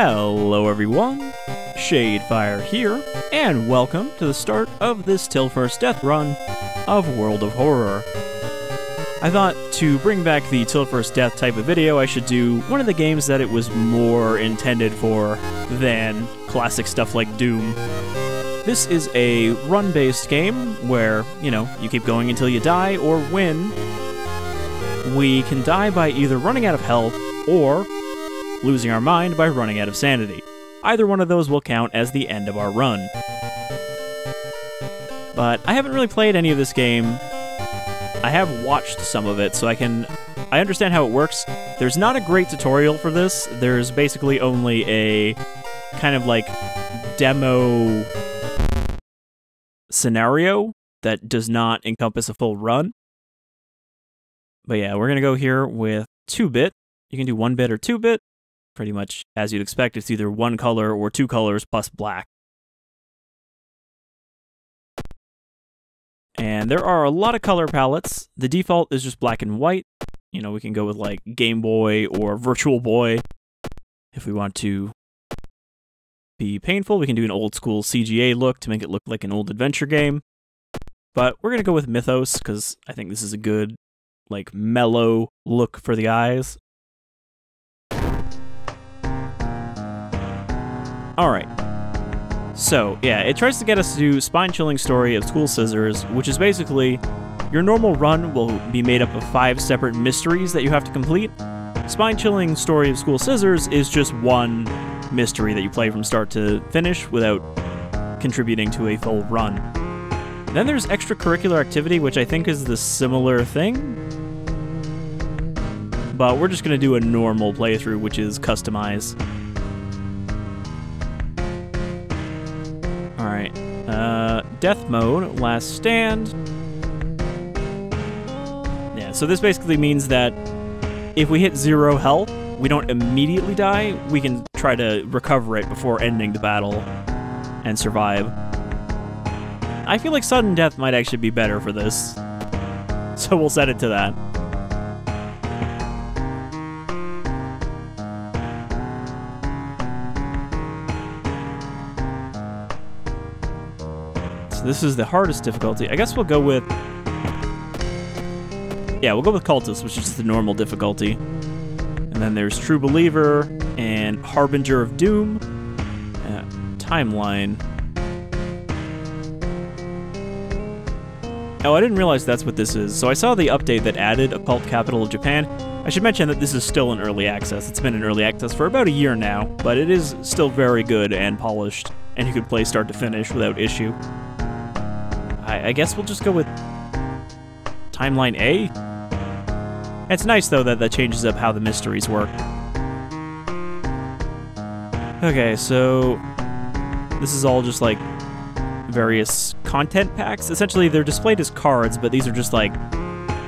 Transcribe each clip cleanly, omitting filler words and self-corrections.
Hello everyone, Shadefire here, and welcome to the start of this Til First Death run of World of Horror. I thought to bring back the Til First Death type of video, I should do one of the games that it was more intended for than classic stuff like Doom. This is a run-based game where, you keep going until you die or win. We can die by either running out of health or losing our mind by running out of sanity. Either one of those will count as the end of our run. But I haven't really played any of this game. I have watched some of it, so I understand how it works. There's not a great tutorial for this. There's basically only a kind of like demo scenario that does not encompass a full run. But yeah, we're gonna go here with 2-bit. You can do 1-bit or 2-bit. Pretty much as you'd expect, it's either one color or two colors plus black. And there are a lot of color palettes. The default is just black and white. We can go with like Game Boy or Virtual Boy. If we want to be painful, we can do an old school CGA look to make it look like an old adventure game. But we're going to go with Mythos because I think this is a good, like, mellow look for the eyes. Alright, so yeah, it tries to get us to do Spine-Chilling Story of School Scissors, which is basically, your normal run will be made up of 5 separate mysteries that you have to complete. Spine-Chilling Story of School Scissors is just one mystery that you play from start to finish without contributing to a full run. Then there's extracurricular activity, which I think is the similar thing, but we're just going to do a normal playthrough, which is customize. Alright, death mode, last stand. Yeah, so this basically means that if we hit 0 health, we don't immediately die, we can try to recover it before ending the battle and survive. I feel like sudden death might actually be better for this, so we'll set it to that. So this is the hardest difficulty. I guess we'll go with... Yeah, we'll go with Cultist, which is just the normal difficulty. And then there's True Believer and Harbinger of Doom. Timeline. Oh, I didn't realize that's what this is. So I saw the update that added Occult Capital of Japan. I should mention that this is still in early access. It's been in early access for about a year now, but it is still very good and polished, and you can play start to finish without issue. I guess we'll just go with Timeline A. It's nice, though, that that changes up how the mysteries work. Okay, so this is all just, like, various content packs. Essentially, they're displayed as cards, but these are just, like,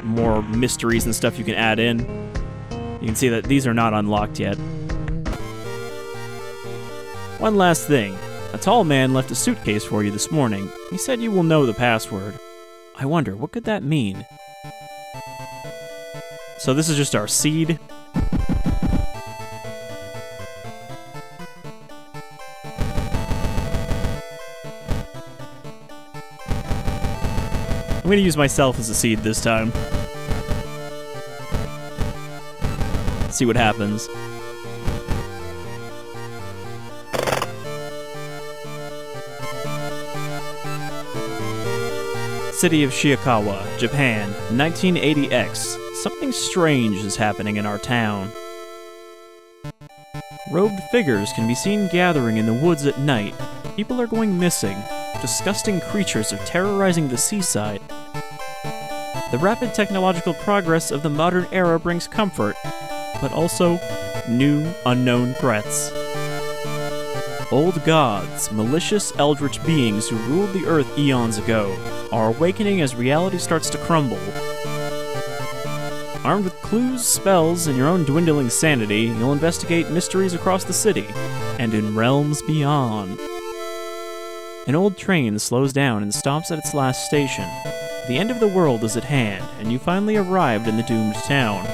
more mysteries and stuff you can add in. You can see that these are not unlocked yet. One last thing. A tall man left a suitcase for you this morning. He said you will know the password. I wonder, what could that mean? So this is just our seed. I'm gonna use myself as a seed this time. See what happens. City of Shiokawa, Japan, 1980X. Something strange is happening in our town. Robed figures can be seen gathering in the woods at night. People are going missing. Disgusting creatures are terrorizing the seaside. The rapid technological progress of the modern era brings comfort, but also new, unknown threats. Old gods, malicious eldritch beings who ruled the earth eons ago, are awakening as reality starts to crumble. Armed with clues, spells, and your own dwindling sanity, you'll investigate mysteries across the city, and in realms beyond. An old train slows down and stops at its last station. The end of the world is at hand, and you finally arrived in the doomed town.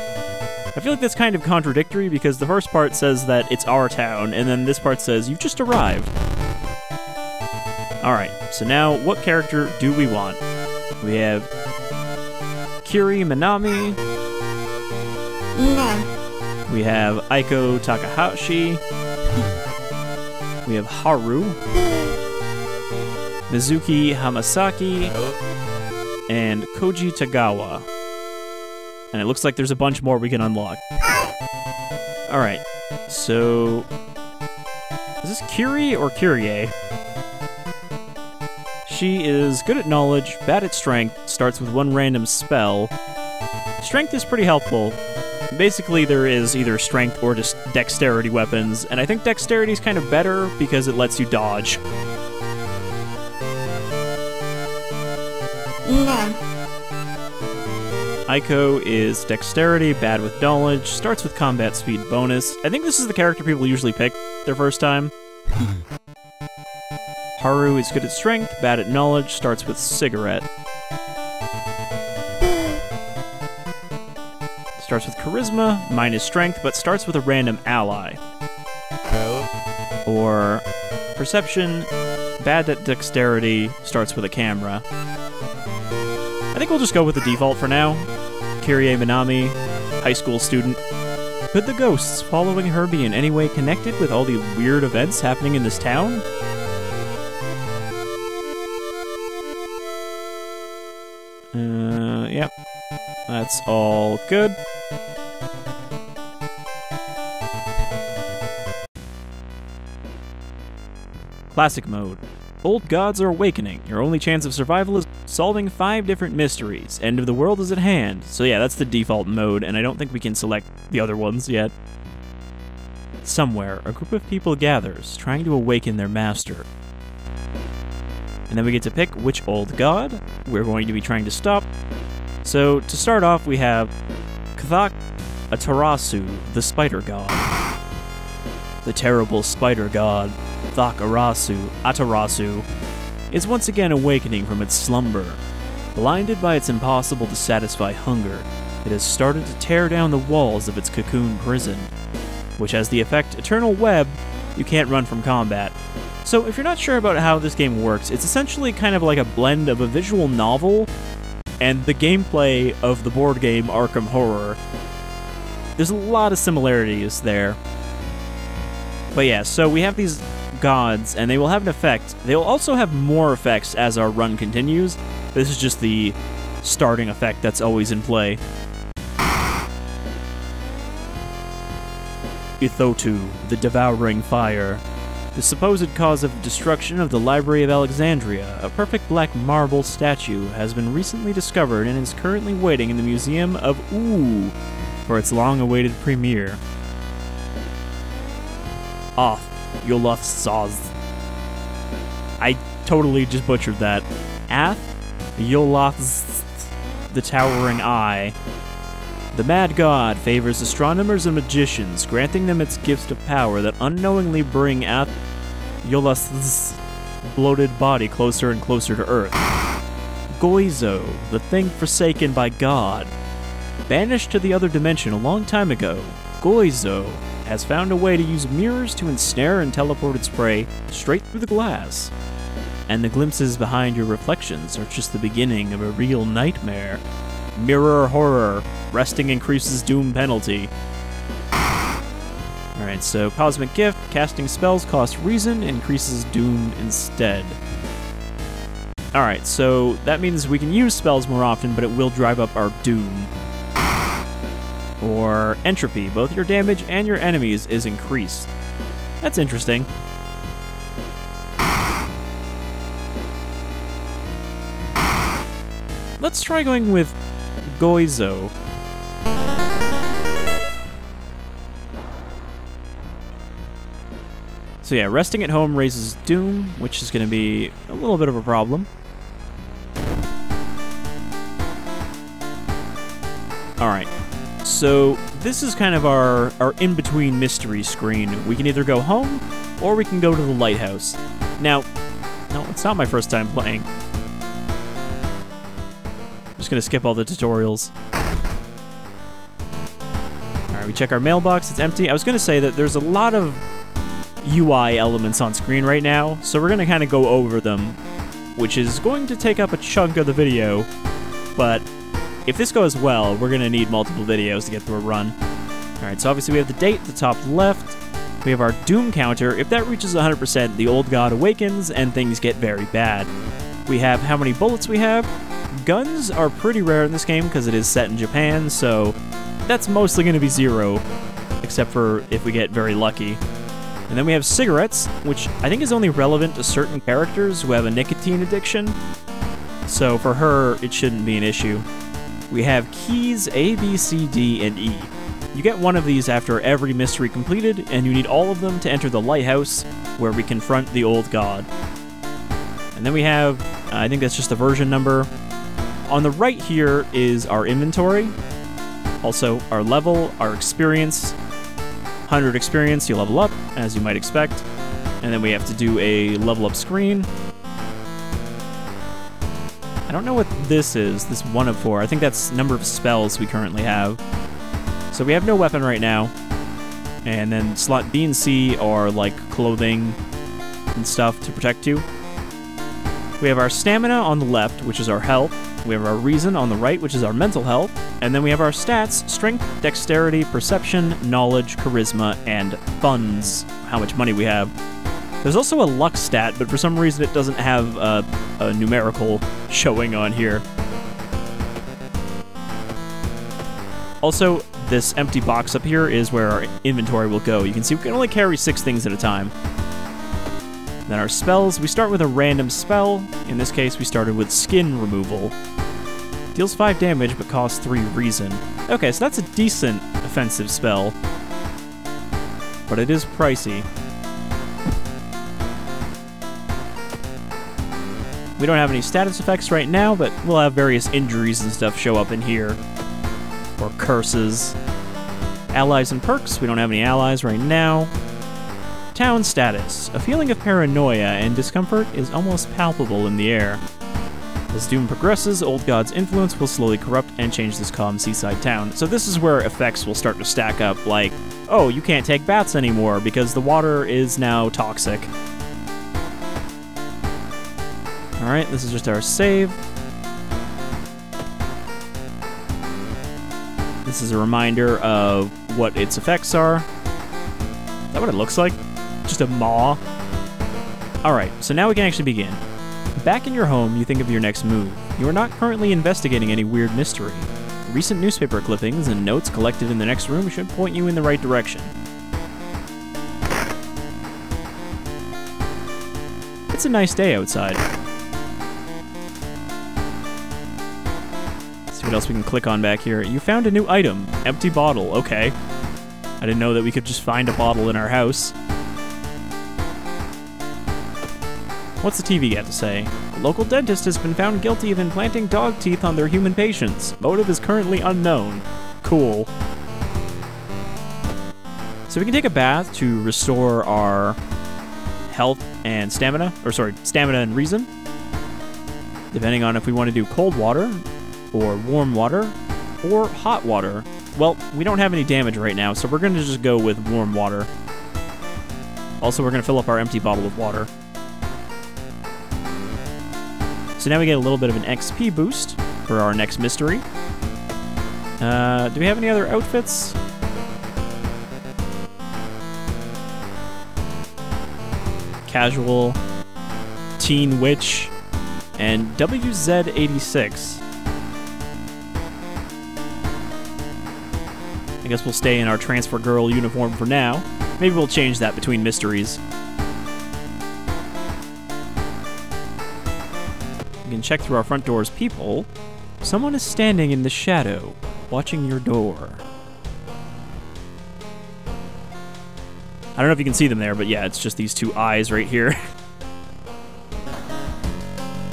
I feel like that's kind of contradictory because the first part says that it's our town, and then this part says you've just arrived. Alright, so now what character do we want? We have Kirie Minami. No. We have Aiko Takahashi. We have Haru. Mizuki Hamasaki. And Koji Tagawa. And it looks like there's a bunch more we can unlock. Alright, so... is this Kirie or Kirie? She is good at knowledge, bad at strength, starts with one random spell. Strength is pretty helpful. Basically, there is either strength or just dexterity weapons, and I think dexterity is kind of better because it lets you dodge. No. Aiko is dexterity, bad with knowledge, starts with combat speed bonus. I think this is the character people usually pick their first time. Haru is good at strength, bad at knowledge, starts with cigarette. Starts with charisma, minus strength, but starts with a random ally. Or perception, bad at dexterity, starts with a camera. I think we'll just go with the default for now. Kirie Minami, high school student. Could the ghosts following her be in any way connected with all the weird events happening in this town? Yep. That's all good. Classic mode. Old gods are awakening. Your only chance of survival is solving 5 different mysteries. End of the world is at hand. So yeah, that's the default mode, and I don't think we can select the other ones yet. Somewhere, a group of people gathers, trying to awaken their master. And then we get to pick which old god we're going to be trying to stop. So, to start off, we have Kthak Atarasu, the spider god. The terrible spider god, Atarasu, is once again awakening from its slumber. Blinded by its impossible to satisfy hunger, it has started to tear down the walls of its cocoon prison, which has the effect Eternal Web. You can't run from combat. So if you're not sure about how this game works, it's essentially kind of like a blend of a visual novel and the gameplay of the board game Arkham Horror. There's a lot of similarities there. But yeah, so we have these gods, and they will have an effect. They'll also have more effects as our run continues. This is just the starting effect that's always in play. Ithotu, the Devouring Fire. The supposed cause of destruction of the Library of Alexandria, a perfect black marble statue, has been recently discovered and is currently waiting in the Museum of Ooh for its long-awaited premiere. Oth, Yoloth Saz. I totally just butchered that. Ath, Yoloth, the Towering Eye. The Mad God favors astronomers and magicians, granting them its gifts of power that unknowingly bring Ath Yoloth's bloated body closer and closer to Earth. Goizo, the thing forsaken by God. Banished to the other dimension a long time ago, Goizo has found a way to use mirrors to ensnare and teleport its prey straight through the glass. And the glimpses behind your reflections are just the beginning of a real nightmare. Mirror horror. Resting increases doom penalty. Alright, so Cosmic Gift, casting spells costs reason, increases doom instead. Alright, so that means we can use spells more often, but it will drive up our doom. Or entropy, both your damage and your enemies is increased. That's interesting. Let's try going with Goizo. So yeah, resting at home raises doom, which is going to be a little bit of a problem. Alright, so this is kind of our in-between mystery screen. We can either go home, or we can go to the lighthouse. Now, no, it's not my first time playing. I'm just going to skip all the tutorials. Alright, we check our mailbox, it's empty. I was going to say that there's a lot of UI elements on screen right now, so we're going to kind of go over them, which is going to take up a chunk of the video, but if this goes well, we're going to need multiple videos to get through a run. Alright, so obviously we have the date at the top left. We have our doom counter. If that reaches 100%, the old god awakens and things get very bad. We have how many bullets we have. Guns are pretty rare in this game because it is set in Japan, so that's mostly going to be 0, except for if we get very lucky. And then we have cigarettes, which I think is only relevant to certain characters who have a nicotine addiction. So for her, it shouldn't be an issue. We have keys A, B, C, D, and E. You get one of these after every mystery completed, and you need all of them to enter the lighthouse, where we confront the old god. And then we have, I think that's just the version number. On the right here is our inventory. Also, our level, our experience. 100 experience, you level up, as you might expect. And then we have to do a level up screen. I don't know what this is, this 1 of 4. I think that's number of spells we currently have. So we have no weapon right now. And then slot B and C are like clothing and stuff to protect you. We have our stamina on the left, which is our health. We have our reason on the right, which is our mental health. And then we have our stats: strength, dexterity, perception, knowledge, charisma, and funds. How much money we have. There's also a luck stat, but for some reason it doesn't have a numerical showing on here. Also, this empty box up here is where our inventory will go. You can see we can only carry 6 things at a time. Then our spells, we start with a random spell. In this case, we started with skin removal. Deals 5 damage, but costs 3 reason. Okay, so that's a decent offensive spell. But it is pricey. We don't have any status effects right now, but we'll have various injuries and stuff show up in here. Or curses. Allies and perks, we don't have any allies right now. Town status. A feeling of paranoia and discomfort is almost palpable in the air. As Doom progresses, Old God's influence will slowly corrupt and change this calm seaside town. So this is where effects will start to stack up, like, oh, you can't take baths anymore because the water is now toxic. Alright, this is just our save. This is a reminder of what its effects are. Is that what it looks like? Just a maw? Alright, so now we can actually begin. Back in your home, you think of your next move. You are not currently investigating any weird mystery. Recent newspaper clippings and notes collected in the next room should point you in the right direction. It's a nice day outside. Let's see what else we can click on back here. You found a new item. Empty bottle. Okay. I didn't know that we could just find a bottle in our house. What's the TV got to say? A local dentist has been found guilty of implanting dog teeth on their human patients. Motive is currently unknown. Cool. So we can take a bath to restore our health and stamina. Or sorry, stamina and reason. Depending on if we want to do cold water, or warm water, or hot water. Well, we don't have any damage right now, so we're going to just go with warm water. Also, we're going to fill up our empty bottle with water. So now we get a little bit of an XP boost for our next mystery. Do we have any other outfits? Casual, Teen Witch, and WZ86. I guess we'll stay in our Transfer Girl uniform for now. Maybe we'll change that between mysteries. You can check through our front door's peephole. Someone is standing in the shadow, watching your door. I don't know if you can see them there, but yeah, it's just these 2 eyes right here.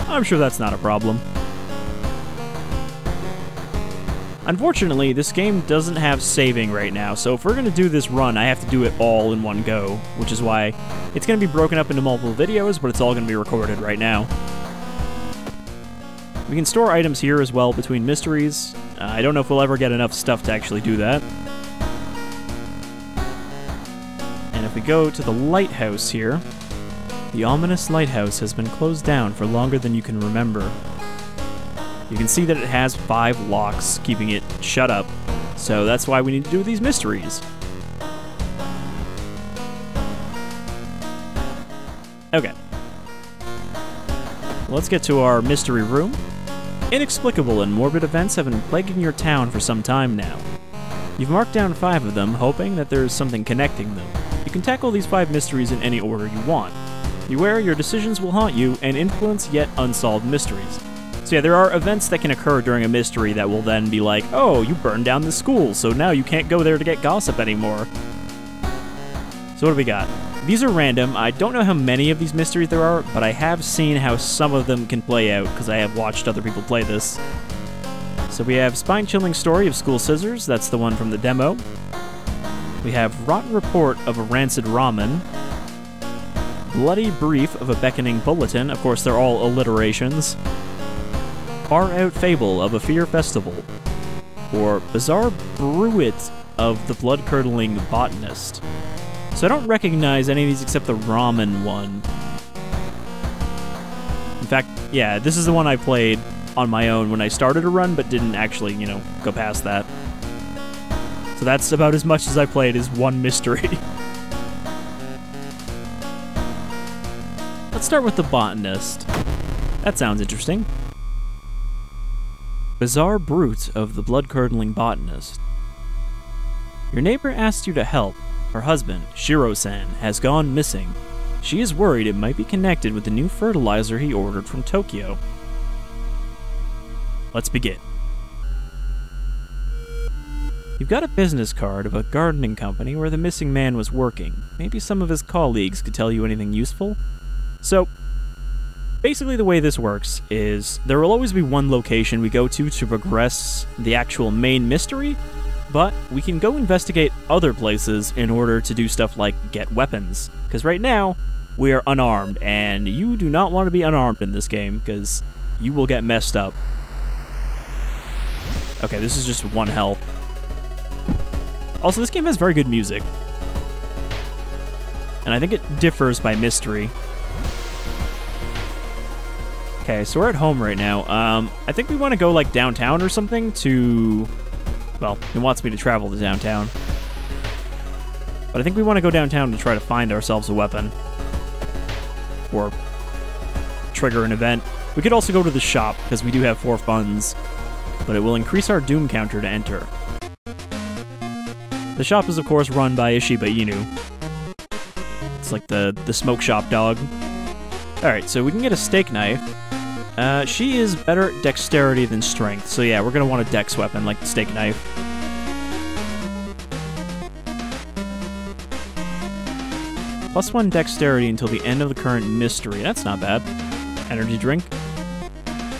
I'm sure that's not a problem. Unfortunately, this game doesn't have saving right now, so if we're going to do this run, I have to do it all in one go, which is why it's going to be broken up into multiple videos, but it's all going to be recorded right now. We can store items here as well between mysteries. I don't know if we'll ever get enough stuff to actually do that. if we go to the lighthouse here, the ominous lighthouse has been closed down for longer than you can remember. You can see that it has 5 locks keeping it shut up, so that's why we need to do these mysteries. Okay. Let's get to our mystery room. Inexplicable and morbid events have been plaguing your town for some time now. You've marked down 5 of them, hoping that there's something connecting them. You can tackle these 5 mysteries in any order you want. Beware, your decisions will haunt you and influence yet unsolved mysteries. So yeah, there are events that can occur during a mystery that will then be like, oh, you burned down the school, so now you can't go there to get gossip anymore. So what do we got? These are random. I don't know how many of these mysteries there are, but I have seen how some of them can play out, because I have watched other people play this. So we have Spine-Chilling Story of School Scissors, that's the one from the demo. We have Rotten Report of a Rancid Ramen. Bloody Brief of a Beckoning Bulletin, of course they're all alliterations. Far-Out Fable of a Fear Festival. Or Bizarre Bruit of the Blood-Curdling Botanist. So I don't recognize any of these except the ramen one. In fact, yeah, this is the one I played on my own when I started a run, but didn't actually, you know, go past that. So that's about as much as I played is one mystery. Let's start with the botanist. That sounds interesting. Bizarre Brute of the Blood-Curdling Botanist. Your neighbor asked you to help. Her husband, Shiro-san, has gone missing. She is worried it might be connected with the new fertilizer he ordered from Tokyo. Let's begin. You've got a business card of a gardening company where the missing man was working. Maybe some of his colleagues could tell you anything useful? So, basically the way this works is there will always be one location we go to progress the actual main mystery, but we can go investigate other places in order to do stuff like get weapons. Because right now, we are unarmed, and you do not want to be unarmed in this game, because you will get messed up. Okay, this is just 1 health. Also, this game has very good music. And I think it differs by mystery. Okay, so we're at home right now. I think we want to go, like, downtown or something to... Well, he wants me to travel to downtown. But I think we want to go downtown to try to find ourselves a weapon. Or trigger an event. We could also go to the shop, because we do have 4 funds. But it will increase our doom counter to enter. The shop is, of course, run by a Shiba Inu. It's like the smoke shop dog. Alright, so we can get a steak knife. She is better at dexterity than strength, so yeah, we're gonna want a dex weapon, like the steak knife. +1 dexterity until the end of the current mystery. That's not bad. Energy drink.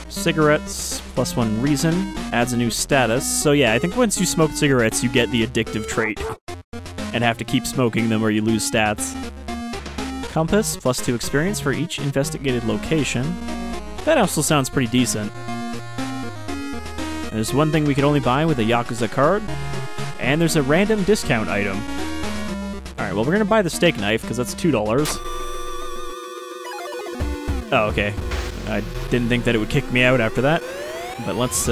Cigarettes, +1 reason. Adds a new status. So yeah, I think once you smoke cigarettes, you get the addictive trait. And have to keep smoking them or you lose stats. Compass, +2 experience for each investigated location. That also sounds pretty decent. There's one thing we could only buy with a Yakuza card, and there's a random discount item. Alright, well we're gonna buy the steak knife, because that's $2. Oh, okay. I didn't think that it would kick me out after that. But let's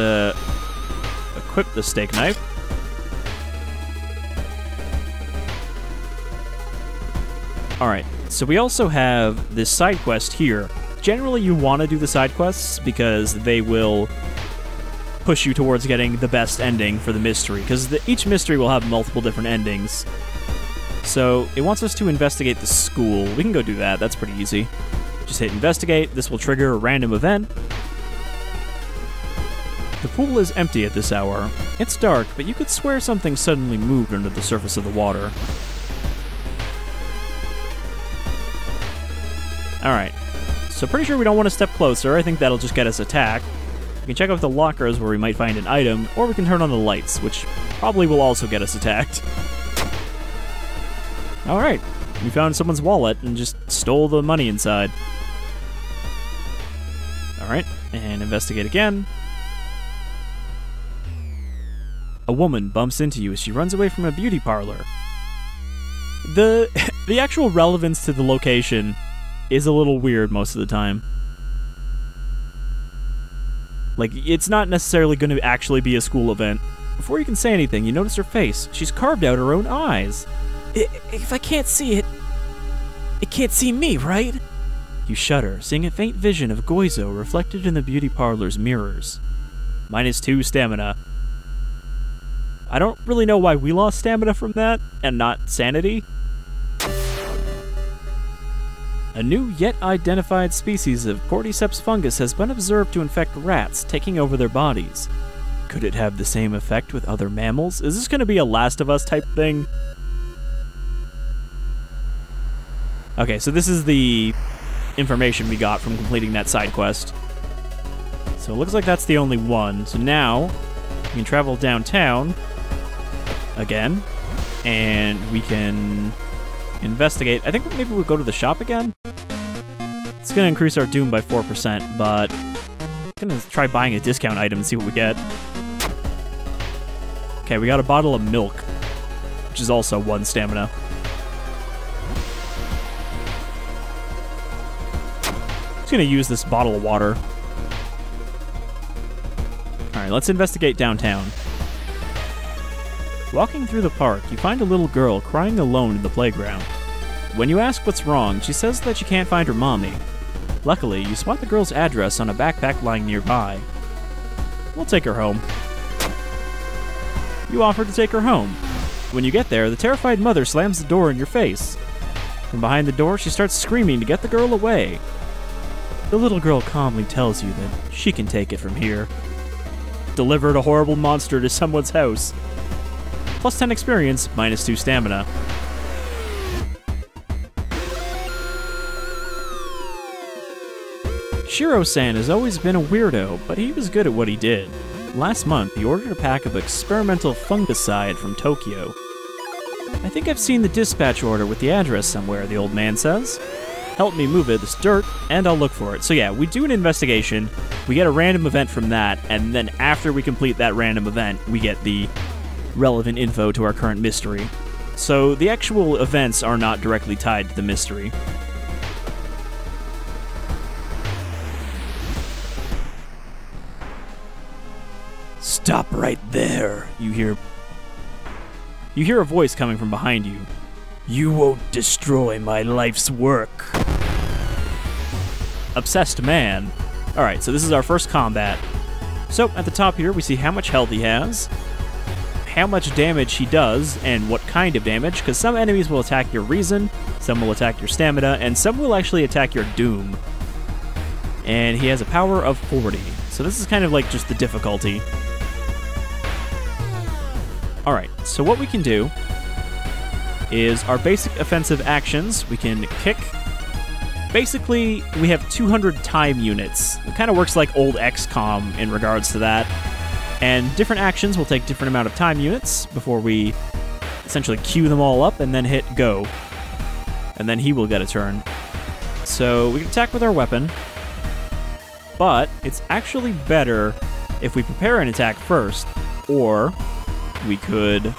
equip the steak knife. Alright, so we also have this side quest here. Generally, you want to do the side quests because they will push you towards getting the best ending for the mystery, because each mystery will have multiple different endings. So, it wants us to investigate the school. We can go do that, that's pretty easy. Just hit investigate, this will trigger a random event. The pool is empty at this hour. It's dark, but you could swear something suddenly moved under the surface of the water. Alright. So pretty sure we don't want to step closer. I think that'll just get us attacked. We can check out the lockers where we might find an item, or we can turn on the lights, which probably will also get us attacked. Alright, we found someone's wallet and just stole the money inside. Alright, and investigate again. A woman bumps into you as she runs away from a beauty parlor. the actual relevance to the location is a little weird most of the time. Like, it's not necessarily going to actually be a school event. Before you can say anything, you notice her face. She's carved out her own eyes. If I can't see it, it can't see me, right? You shudder, seeing a faint vision of Goizo reflected in the beauty parlor's mirrors. -2 stamina. I don't really know why we lost stamina from that, and not sanity. A new yet identified species of cordyceps fungus has been observed to infect rats, taking over their bodies. Could it have the same effect with other mammals? Is this going to be a Last of Us type thing? Okay, so this is the information we got from completing that side quest. So it looks like that's the only one. So now we can travel downtown again, and we can investigate. I think maybe we'll go to the shop again. It's going to increase our doom by 4%, but I'm going to try buying a discount item and see what we get. Okay, we got a bottle of milk, which is also 1 stamina. Just going to use this bottle of water. Alright, let's investigate downtown. Walking through the park, you find a little girl crying alone in the playground. When you ask what's wrong, she says that she can't find her mommy. Luckily, you spot the girl's address on a backpack lying nearby. We'll take her home. You offer to take her home. When you get there, the terrified mother slams the door in your face. From behind the door, she starts screaming to get the girl away. The little girl calmly tells you that she can take it from here. Delivered a horrible monster to someone's house. Plus 10 experience, -2 stamina. Shiro-san has always been a weirdo, but he was good at what he did. Last month, he ordered a pack of experimental fungicide from Tokyo. I think I've seen the dispatch order with the address somewhere, the old man says. Help me move it, this dirt, and I'll look for it. So yeah, we do an investigation, we get a random event from that, and then after we complete that random event, we get the relevant info to our current mystery. So the actual events are not directly tied to the mystery. Stop right there, you hear a voice coming from behind you. You won't destroy my life's work. Obsessed man. Alright, so this is our first combat. So, at the top here, we see how much health he has, how much damage he does, and what kind of damage, because some enemies will attack your reason, some will attack your stamina, and some will actually attack your doom. And he has a power of 40. So this is kind of like just the difficulty. Alright, so what we can do is our basic offensive actions. We can kick. Basically, we have 200 time units. It kind of works like old XCOM in regards to that. And different actions will take different amount of time units before we essentially queue them all up and then hit go. And then he will get a turn. So we can attack with our weapon, but it's actually better if we prepare an attack first, or we could...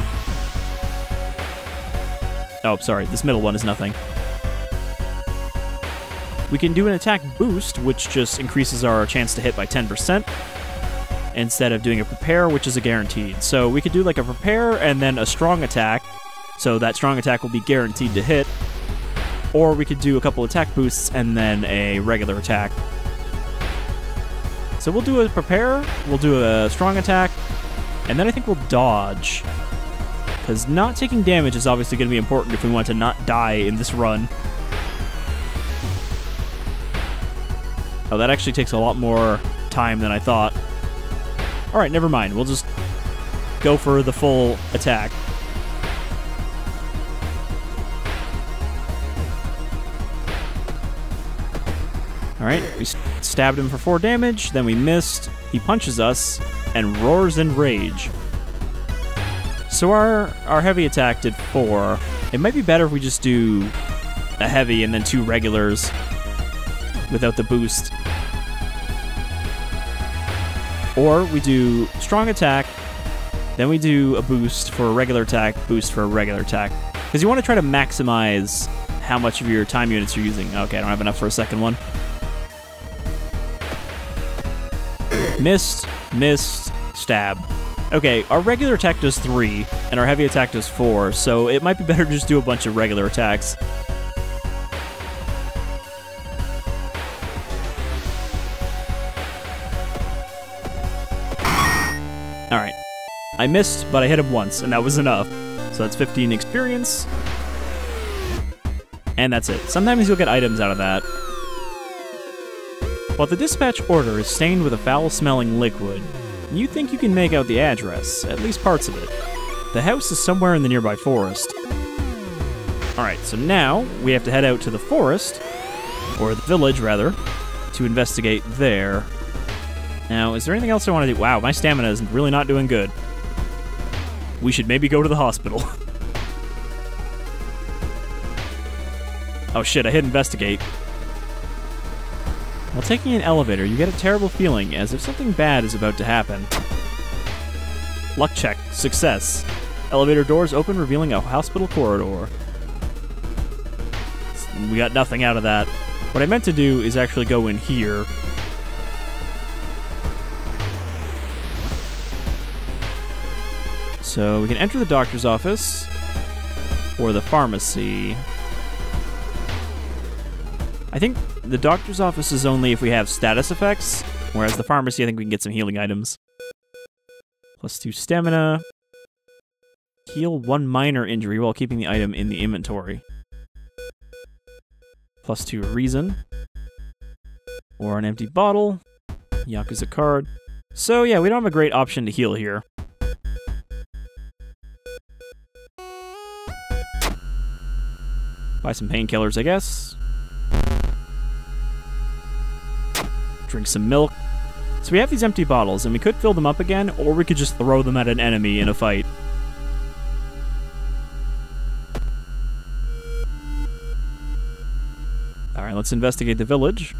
Oh, sorry, this middle one is nothing. We can do an attack boost, which just increases our chance to hit by 10%, instead of doing a prepare, which is a guaranteed. So we could do like a prepare and then a strong attack, so that strong attack will be guaranteed to hit, or we could do a couple attack boosts and then a regular attack. So we'll do a prepare, we'll do a strong attack, and then I think we'll dodge. Because not taking damage is obviously going to be important if we want to not die in this run. Oh, that actually takes a lot more time than I thought. Alright, never mind. We'll just go for the full attack. Alright, we stabbed him for 4 damage, then we missed, he punches us, and roars in rage. So our heavy attack did 4. It might be better if we just do a heavy and then 2 regulars without the boost. Or we do strong attack, then we do a boost for a regular attack, boost for a regular attack. Because you want to try to maximize how much of your time units you're using. Okay, I don't have enough for a second one. Missed, stab. Okay, our regular attack does 3, and our heavy attack does 4, so it might be better to just do a bunch of regular attacks. Alright. I missed, but I hit him once, and that was enough. So that's 15 experience. And that's it. Sometimes you'll get items out of that. While the dispatch order is stained with a foul-smelling liquid, you think you can make out the address, at least parts of it. The house is somewhere in the nearby forest. Alright, so now we have to head out to the forest, or the village, rather, to investigate there. Now, is there anything else I want to do? Wow, my stamina is really not doing good. We should maybe go to the hospital. Oh shit, I hit investigate. While taking an elevator, you get a terrible feeling, as if something bad is about to happen. Luck check. Success. Elevator doors open, revealing a hospital corridor. We got nothing out of that. What I meant to do is actually go in here. So we can enter the doctor's office, or the pharmacy. I think the doctor's office is only if we have status effects, whereas the pharmacy, I think we can get some healing items. +2 stamina. Heal 1 minor injury while keeping the item in the inventory. +2 reason. Or an empty bottle. Yakuza card. So yeah, we don't have a great option to heal here. Buy some painkillers, I guess. Drink some milk. So we have these empty bottles, and we could fill them up again, or we could just throw them at an enemy in a fight. Alright, let's investigate the village.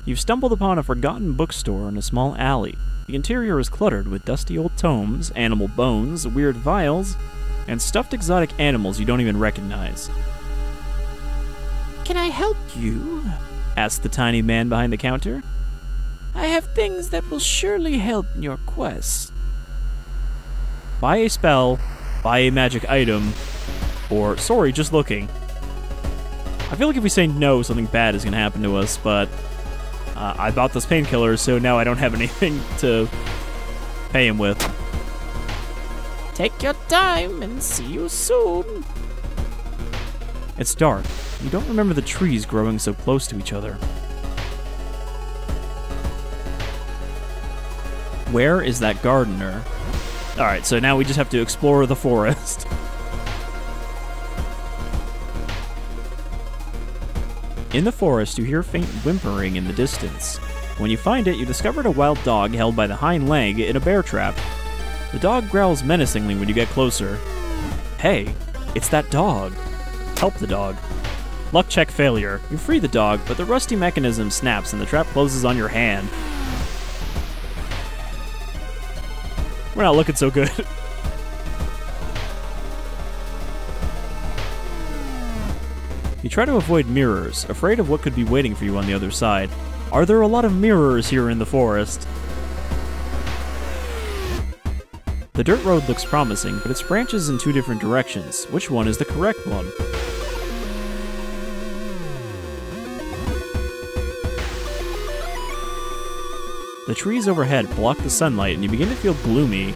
You've stumbled upon a forgotten bookstore in a small alley. The interior is cluttered with dusty old tomes, animal bones, weird vials, and stuffed exotic animals you don't even recognize. Can I help you? Asked the tiny man behind the counter. I have things that will surely help in your quest. Buy a spell, buy a magic item, or, sorry, just looking. I feel like if we say no, something bad is going to happen to us, but I bought those painkillers, so now I don't have anything to pay him with. Take your time and see you soon. It's dark. You don't remember the trees growing so close to each other. Where is that gardener? Alright, so now we just have to explore the forest. In the forest, you hear faint whimpering in the distance. When you find it, you discovered a wild dog held by the hind leg in a bear trap. The dog growls menacingly when you get closer. Hey, it's that dog. Help the dog. Luck check failure. You free the dog, but the rusty mechanism snaps and the trap closes on your hand. We're not looking so good. You try to avoid mirrors, afraid of what could be waiting for you on the other side. Are there a lot of mirrors here in the forest? The dirt road looks promising, but its branches in 2 different directions. Which one is the correct one? The trees overhead block the sunlight, and you begin to feel gloomy.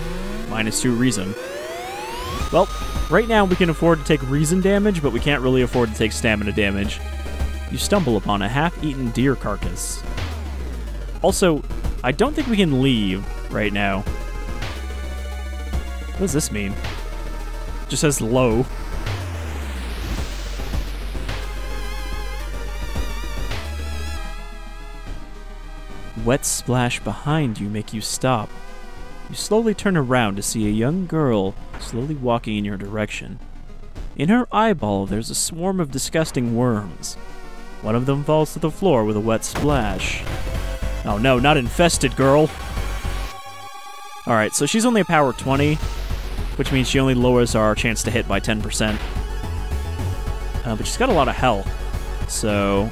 -2 reason. Well, right now we can afford to take reason damage, but we can't really afford to take stamina damage. You stumble upon a half-eaten deer carcass. Also, I don't think we can leave right now. What does this mean? It just says low. Wet splash behind you make you stop. You slowly turn around to see a young girl slowly walking in your direction. In her eyeball, there's a swarm of disgusting worms. One of them falls to the floor with a wet splash. Oh no, not Infested Girl! Alright, so she's only a power 20, which means she only lowers our chance to hit by 10%. But she's got a lot of health, so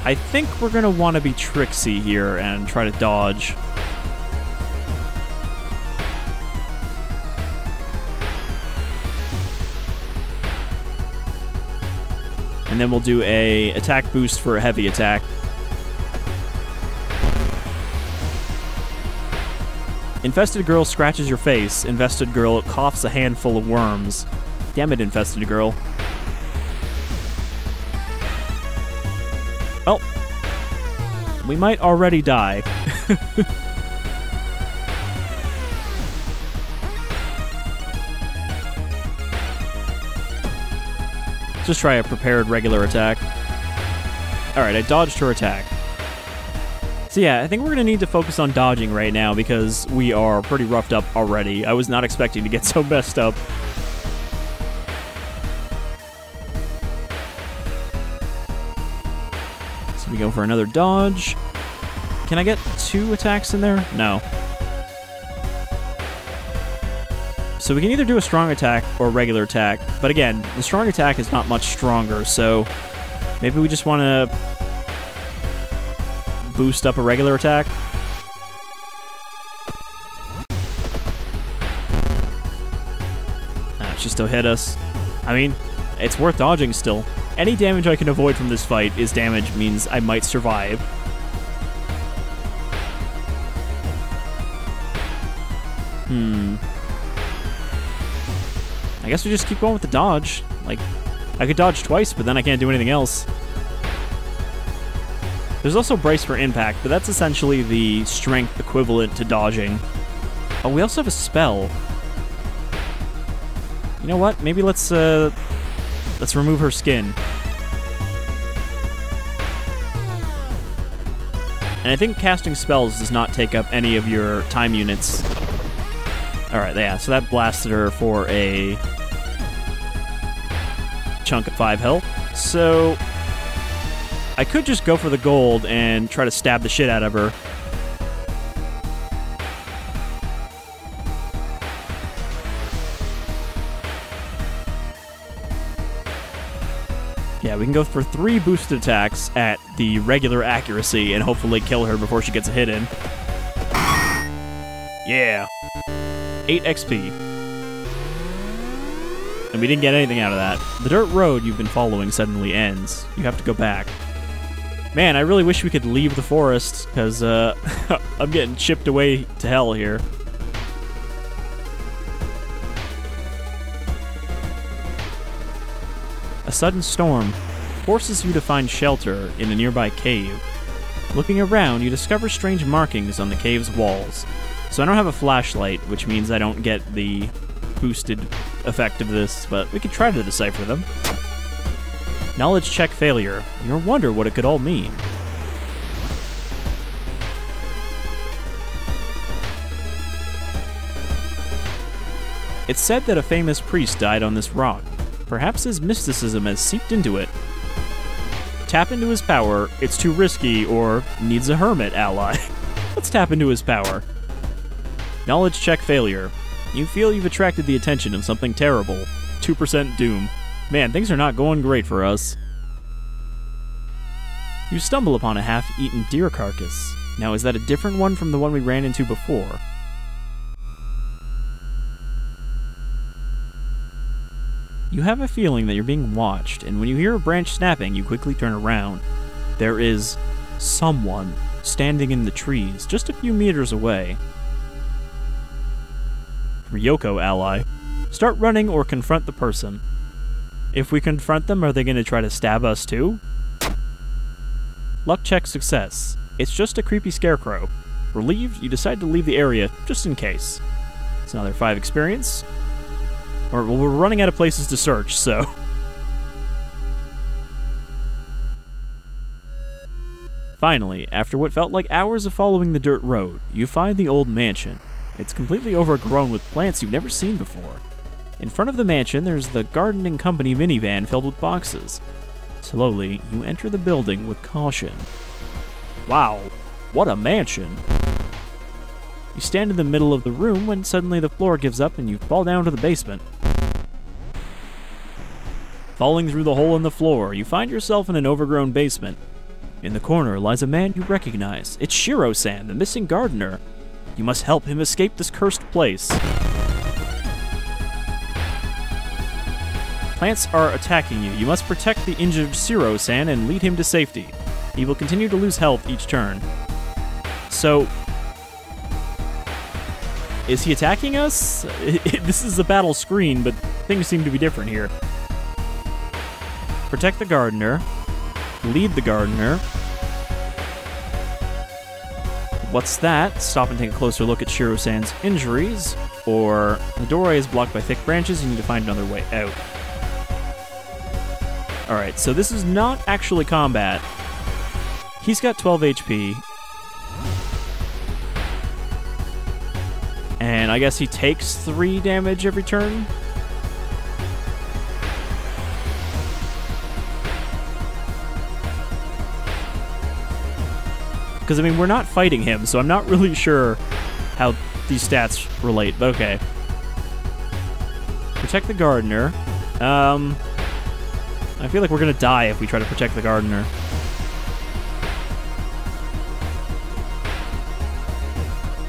I think we're going to want to be tricksy here and try to dodge. And then we'll do a attack boost for a heavy attack. Infested Girl scratches your face. Infested Girl coughs a handful of worms. Damn it, Infested Girl. Well, we might already die. Let's just try a prepared regular attack. Alright, I dodged her attack. So yeah, I think we're going to need to focus on dodging right now because we are pretty roughed up already. I was not expecting to get so messed up. So we go for another dodge. Can I get 2 attacks in there? No. So we can either do a strong attack or a regular attack. But again, the strong attack is not much stronger, so maybe we just want to boost up a regular attack. She still hit us. I mean, it's worth dodging still. Any damage I can avoid from this fight is damage, means I might survive. I guess we just keep going with the dodge. Like, I could dodge twice, but then I can't do anything else. There's also brace for impact, but that's essentially the strength equivalent to dodging. Oh, we also have a spell. You know what? Maybe let's remove her skin. And I think casting spells does not take up any of your time units. Alright, yeah, so that blasted her for a chunk of 5 health. So I could just go for the gold and try to stab the shit out of her. Yeah, we can go for 3 boosted attacks at the regular accuracy and hopefully kill her before she gets a hit in. Yeah. 8 XP. And we didn't get anything out of that. The dirt road you've been following suddenly ends. You have to go back. Man, I really wish we could leave the forest, because I'm getting chipped away to hell here. A sudden storm forces you to find shelter in a nearby cave. Looking around, you discover strange markings on the cave's walls. So I don't have a flashlight, which means I don't get the boosted effect of this, but we could try to decipher them. Knowledge check failure. You'll wonder what it could all mean. It's said that a famous priest died on this rock. Perhaps his mysticism has seeped into it. Tap into his power, it's too risky, or needs a hermit ally. Let's tap into his power. Knowledge check failure. You feel you've attracted the attention of something terrible. 2% doom. Man, things are not going great for us. You stumble upon a half-eaten deer carcass. Now, is that a different one from the one we ran into before? You have a feeling that you're being watched, and when you hear a branch snapping, you quickly turn around. There is someone standing in the trees, just a few meters away. Ryoko ally. Start running or confront the person. If we confront them, are they going to try to stab us too? Luck check success. It's just a creepy scarecrow. Relieved, you decide to leave the area, just in case. It's another 5 experience. Or, well, we're running out of places to search, so... Finally, after what felt like hours of following the dirt road, you find the old mansion. It's completely overgrown with plants you've never seen before. In front of the mansion, there's the gardening company minivan filled with boxes. Slowly, you enter the building with caution. Wow, what a mansion. You stand in the middle of the room when suddenly the floor gives up and you fall down to the basement. Falling through the hole in the floor, you find yourself in an overgrown basement. In the corner lies a man you recognize. It's Shiro-san, the missing gardener. You must help him escape this cursed place. Plants are attacking you. You must protect the injured Shiro-san and lead him to safety. He will continue to lose health each turn. So, is he attacking us? This is a battle screen, but things seem to be different here. Protect the gardener. Lead the gardener. What's that? Stop and take a closer look at Shiro-san's injuries. Or, the doorway is blocked by thick branches, you need to find another way out. Alright, so this is not actually combat. He's got 12 HP. And I guess he takes 3 damage every turn? Because, I mean, we're not fighting him, so I'm not really sure how these stats relate, but okay. Protect the gardener. I feel like we're gonna die if we try to protect the gardener.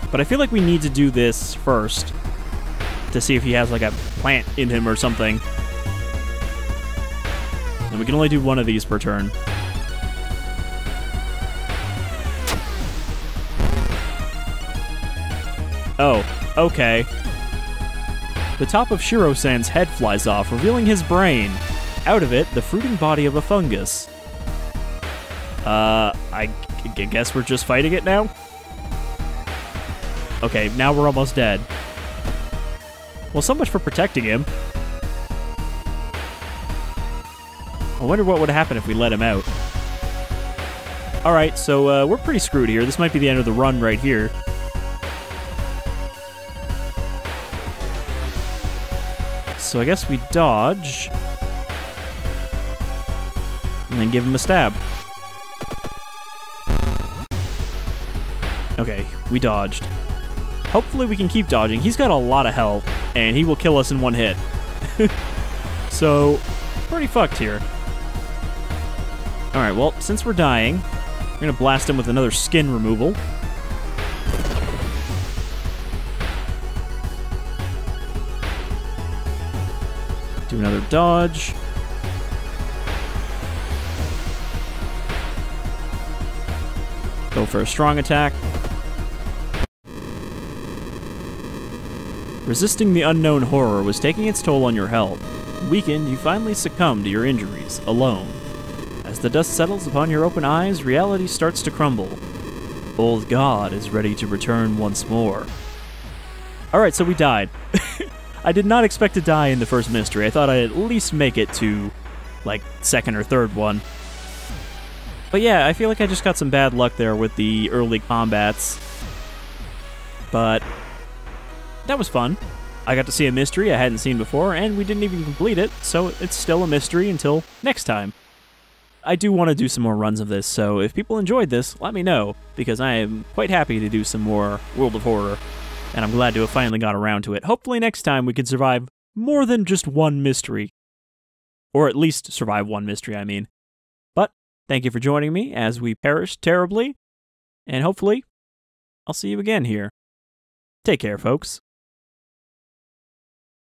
But I feel like we need to do this first to see if he has, like, a plant in him or something. And we can only do one of these per turn. Oh, okay. The top of Shiro-san's head flies off, revealing his brain. Out of it, the fruiting body of a fungus. I guess we're just fighting it now? Okay, now we're almost dead. Well, so much for protecting him. I wonder what would happen if we let him out. Alright, so we're pretty screwed here. This might be the end of the run right here. So I guess we dodge. And then give him a stab. Okay, we dodged. Hopefully we can keep dodging. He's got a lot of health, and he will kill us in one hit. So, pretty fucked here. Alright, well, since we're dying, we're gonna blast him with another skin removal. Do another dodge. Go for a strong attack. Resisting the unknown horror was taking its toll on your health. Weakened, you finally succumb to your injuries, alone. As the dust settles upon your open eyes, reality starts to crumble. Old God is ready to return once more. Alright, so we died. I did not expect to die in the first mystery. I thought I'd at least make it to, like, second or third one. But yeah, I feel like I just got some bad luck there with the early combats. But that was fun. I got to see a mystery I hadn't seen before, and we didn't even complete it, so it's still a mystery until next time. I do want to do some more runs of this, so if people enjoyed this, let me know, because I am quite happy to do some more World of Horror, and I'm glad to have finally got around to it. Hopefully next time we can survive more than just one mystery. Or at least survive one mystery, I mean. But thank you for joining me as we perished terribly, and hopefully I'll see you again here. Take care, folks.